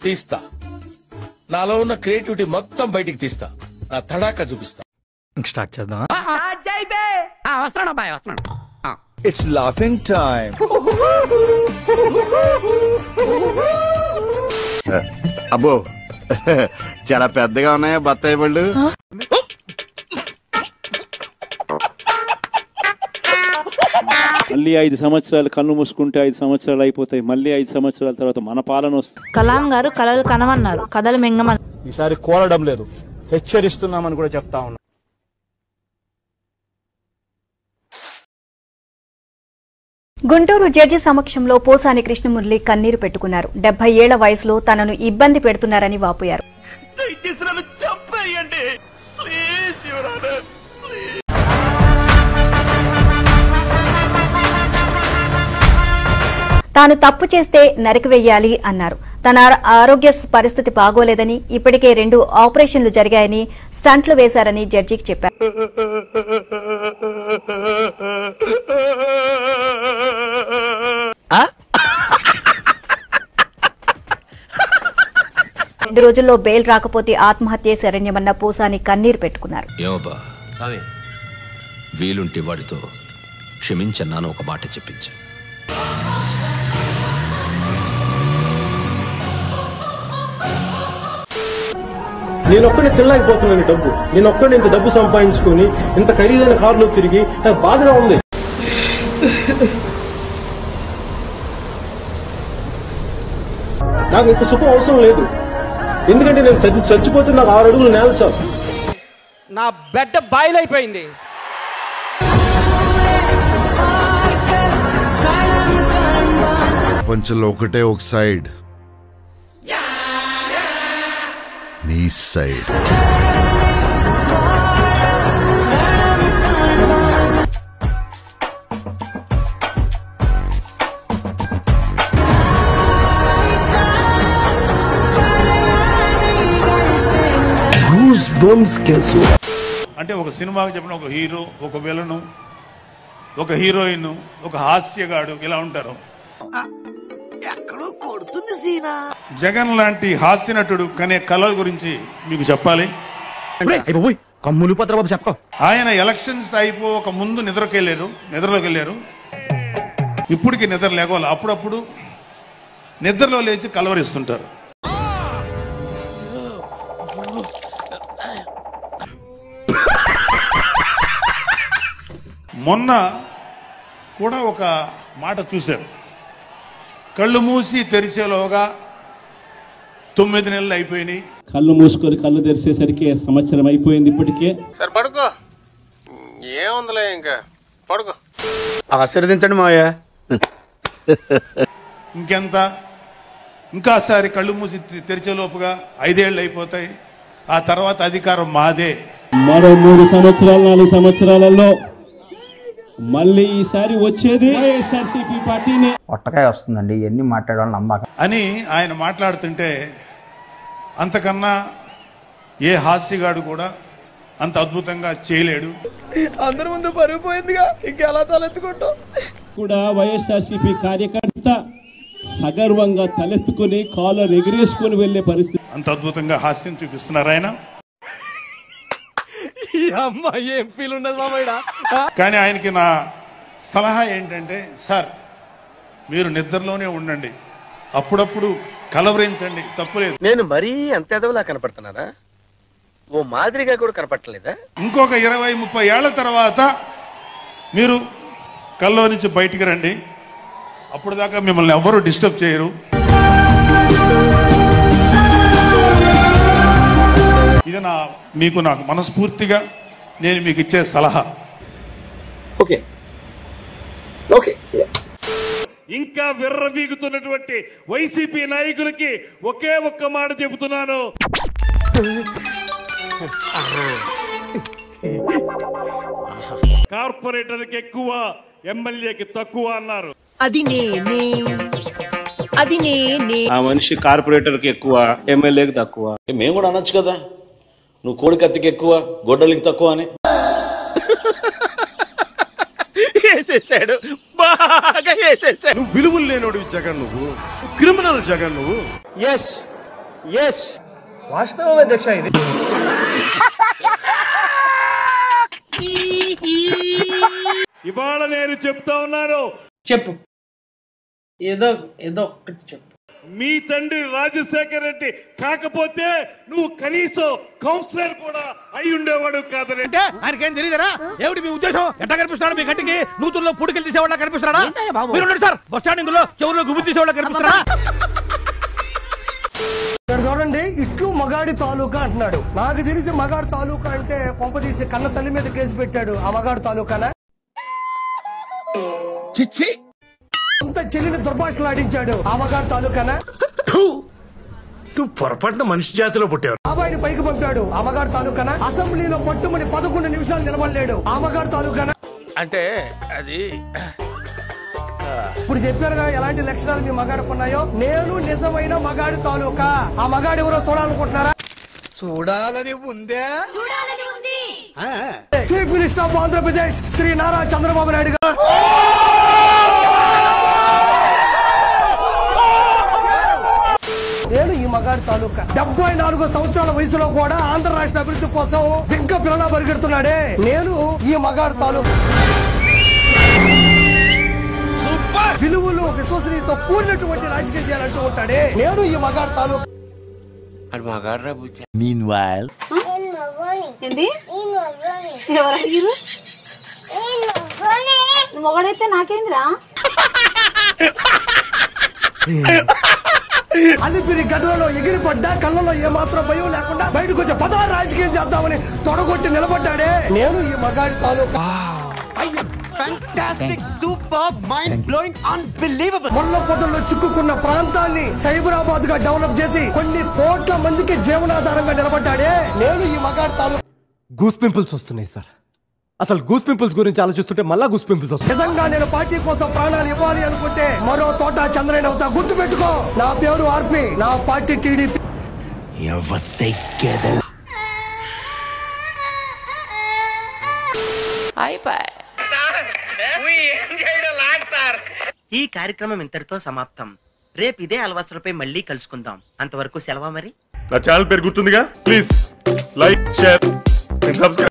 తీస్తా, నాలో ఉన్న క్రియేటివిటీ మొత్తం బయటికి తీస్తా, నా తడాకా చూపిస్తా. స్టార్ట్ చేద్దాం. It's laughing time. అబ్బో చాలా పెద్దగా ఉన్నాయా బత్తాయి పళ్ళు? మళ్ళీ 5 సంవత్సరాలు కళ్ళు మూసుకుంటే 5 సంవత్సరాలు అయిపోతాయి. మళ్ళీ 5 సంవత్సరాల తర్వాత మన పాలన వస్తుంది. కలాం గారు కలలు కనమన్నారు, కథలు మింగమన్నారు. ఈసారి కోరడం లేదు, హెచ్చరిస్తున్నామని కూడా చెప్తా ఉన్నా. గుంటూరు జడ్జి సమక్షంలో పోసాని కృష్ణమురళి కన్నీరు పెట్టుకున్నారు. 70 ఏళ్ల వయసులో తనను ఇబ్బంది పెడుతున్నారని వాపోయారు. తాను తప్పు చేస్తే నరికివేయాలి అన్నారు. తన ఆరోగ్య పరిస్థితి బాగోలేదని, ఇప్పటికే 2 ఆపరేషన్లు జరిగాయని, స్టంట్లు వేశారని జడ్జికి చెప్పారు. రెండు రోజుల్లో బెయిల్ రాకపోతే ఆత్మహత్య శరణ్యమన్న పోసాని కన్నీరు పెట్టుకున్నారు. వీలుంటే వాడితో క్షమించన్నాను ఒక మాట చెప్పించు. నేనొక్కడే తినలేకపోతున్నాను డబ్బు. నేనొక్కడే ఇంత డబ్బు సంపాదించుకుని ఇంత ఖరీదైన కారులో తిరిగి నాకు బాధగా ఉంది. నాకు ఇంత సుఖం అవసరం లేదు. ఎందుకంటే నేను చచ్చిపోతే నాకు 6 అడుగులు నేల చాలు. నా బెడ్ బాయిల్ అయిపోయింది. ప్రపంచంలో ఒకటే ఒక సైడ్, నీ సైడ్. అంటే ఒక సినిమాకి చెప్పిన ఒక హీరో, ఒక విలను, ఒక హీరోయిన్, ఒక హాస్యగాడు ఇలా ఉంటారు. జగన్ లాంటి హాస్య నటుడు కనే కళల గురించి మీకు చెప్పాలి. ఆయన ఎలక్షన్స్ అయిపోక ముందు నిద్రలోకి వెళ్ళారు. ఇప్పటికి నిద్ర లేవాలి. అప్పుడప్పుడు నిద్రలో లేచి కలవరిస్తుంటారు. మొన్న కూడా ఒక మాట చూశారు. కళ్ళు మూసి తెరిచేలోగా 9 నెలలు అయిపోయినాయి. కళ్ళు మూసుకొని కళ్ళు తెరిచేసరికి సంవత్సరం అయిపోయింది. ఇప్పటికే సరే పడుకో, ఏముందిలే, ఇంకా పడుకో. ఆశీర్వదించండి మావయ్య. ఇంకెంత, ఇంకాసారి కళ్ళు మూసి తెరిచేలోపుగా 5 ఏళ్ళు అయిపోతాయి. ఆ తర్వాత అధికారం మాదే. మరో 3 సంవత్సరాలు 4 సంవత్సరాలలో మళ్ళీ ఈసారి వచ్చేది వైఎస్ఆర్సీపీ పార్టీనే. ఒట్టకాయ వస్తుందండి, ఎన్ని మాట్లాడాలని నమ్మక అని ఆయన మాట్లాడుతుంటే అంతకన్నా ఏ హాస్యగాడు కూడా అంత అద్భుతంగా చేయలేడు. అందరి ముందు పరిగిపోయిందిగా, ఇంకెలా తలెత్తుకుంటాం కూడా వైఎస్ఆర్సీపీ కార్యకర్త సగర్వంగా తలెత్తుకుని కాలర్ ఎగిరేసుకుని వెళ్లే పరిస్థితి. అంత అద్భుతంగా హాస్యం చూపిస్తున్నారు ఆయన. ఏం ఫీల్ ఉండదు మామయ్య. కానీ ఆయనకి నా సలహా ఏంటంటే, సార్ మీరు నిద్రలోనే ఉండండి, అప్పుడప్పుడు కలవరించండి, తప్పులేదు. నేను మరీ అంత ఎదవలా కనపడుతున్నానా? ఓ మాదిరిగా కూడా కనపడలేదా? ఇంకొక 20-30 ఏళ్ల తర్వాత మీరు కల్లో నుంచి బయటికి రండి. అప్పుడు దాకా మిమ్మల్ని ఎవరు డిస్టర్బ్ చేయరు. ఇది నాకు మనస్ఫూర్తిగా నేను మీకు ఇచ్చే సలహా. Okay okay. ఇంకా విర్రవీగుతున్నటువంటి వైసీపీ నాయకులకి ఒకే ఒక్క మాట చెబుతున్నాను. కార్పొరేటర్కి ఎక్కువ, ఎమ్మెల్యేకి తక్కువ అన్నారు. ఆ మనిషి కార్పొరేటర్కి ఎక్కువ, ఎమ్మెల్యేకి తక్కువ. మేము కూడా అనొచ్చు కదా, నువ్వు కోడి కత్తికి ఎక్కువ, గొడ్డలికి తక్కువ అని. వేసేసాడు, బాగా వేసేసాడు. నువ్వు విలువలు లేనోడు జగన్, నువ్వు క్రిమినల్ జగన్ నువ్వు. ఎస్ ఎస్ వాస్తవం అధ్యక్ష ఇది. ఇవాళ నేను చెప్తా ఉన్నాను, చెప్పు, ఏదో ఒక్కటి చెప్పు. మీ తండ్రి రాజశేఖర రెడ్డి కాకపోతే నువ్వు కనీసం కౌన్సిలర్ కూడా అయి ఉండేవాడు కాదంటే ఆయనకేం తెలియదురా? ఏమిటి మీ ఉద్దేశం? ఎట్లా కనిపిస్తున్నాడు మీ గట్టికి? నూతుల్లో పూడికెళ్ళి తీసేవాళ్ళ కనిపిస్తున్నాడా? మీరు సార్ బస్ స్టాండింగ్ లో చెవుల్లో గుబులు తీసేవాళ్ళ కనిపిస్తున్నాడా? చూడండి, ఇట్లు మగాడి తాలూకా అంటున్నాడు. నాకు తెలిసి మగాడు తాలూకా అంటే కొంపదీసి కన్న తల్లి మీద కేసు పెట్టాడు. ఆ మగాడు తాలూకానా? చిచ్చి, అంత చెల్లిని దుర్భాషలాడించాడు. ఆ మగాడు తాలూకానా? నువ్వు పొరపాటున మనిషి జాతిలో పుట్టావు. బాబాయిని పైకి పంపాడు. ఆ మగాడు తాలూకానా? అసెంబ్లీలో పట్టుమని 11 నిమిషాలు నిలబడలేడు. ఆ మగాడు తాలూకానా? అంటే అది ఇప్పుడు చెప్పారుగా ఎలాంటి లక్షణాలు మీ మగాడుకున్నాయో. నేను నిజమైన మగాడి తాలూకా. ఆ మగాడు ఎవరో చూడాలనుకుంటున్నారా? చూడాలని ఉందే. Chief minister of Andhra Pradesh Shri Nara Chandrababu Naidu గారు నేను ఈ మగాడి తాలూకా. 74 సంవత్సరాల వయసులో కూడా ఆంధ్ర రాష్ట్ర అభివృద్ధి కోసం జింక పిల్లలా పరిగెడుతున్నాడే నేను ఈ మగాడి తాలూకా. విలువలు విశ్వసనీయతో కూడినటువంటి రాజకీయం చేయాలంటూ ఉంటాడే నేను ఈ మగాడి తాలూకా. మొగడైతే నాకేంద్రా? అలిపిరి గడ్డలలో ఎగిరిపడ్డా కళ్ళలో ఏమాత్రం భయం లేకుండా బయటకు వచ్చే పదాలు రాజకీయం చేద్దామని తొడగొట్టి నిలబడ్డాడే నేను ఈ మగాడి తాలూకా. మొన్న పొదల్లో చిక్కుకున్న ప్రాంతాన్ని సైబరాబాద్ గా డెవలప్ చేసి కొన్ని కోట్ల మందికి జీవనాధారంగా నిలబడ్డాడే నేను ఈ మగాడి తాలూకా. గూస్ పింపుల్స్ వస్తున్నాయి సార్. అసలు గూస్ పింపుల్స్ గురించి ఆలోచిస్తుంటే మళ్ళా గూస్ పింపుల్స్ వస్తాయి. నిజంగా నేను పార్టీ కోసం ప్రాణాలు ఇవ్వాలి అనుకుంటే మరో తోట చంద్రయ్య అవుతా. గుర్తు పెట్టుకో, నా పేరు ఆర్పి, నా పార్టీ టీడీపీ. ఈ కార్యక్రమం ఇంతటితో సమాప్తం. రేపు ఇదే అలవాసులపై మళ్ళీ కలుసుకుందాం. అంతవరకు సెలవా మరి. నా ఛానల్ పేరు గుర్తుందిగా, ప్లీజ్ లైక్, షేర్, సబ్స్క్రైబ్.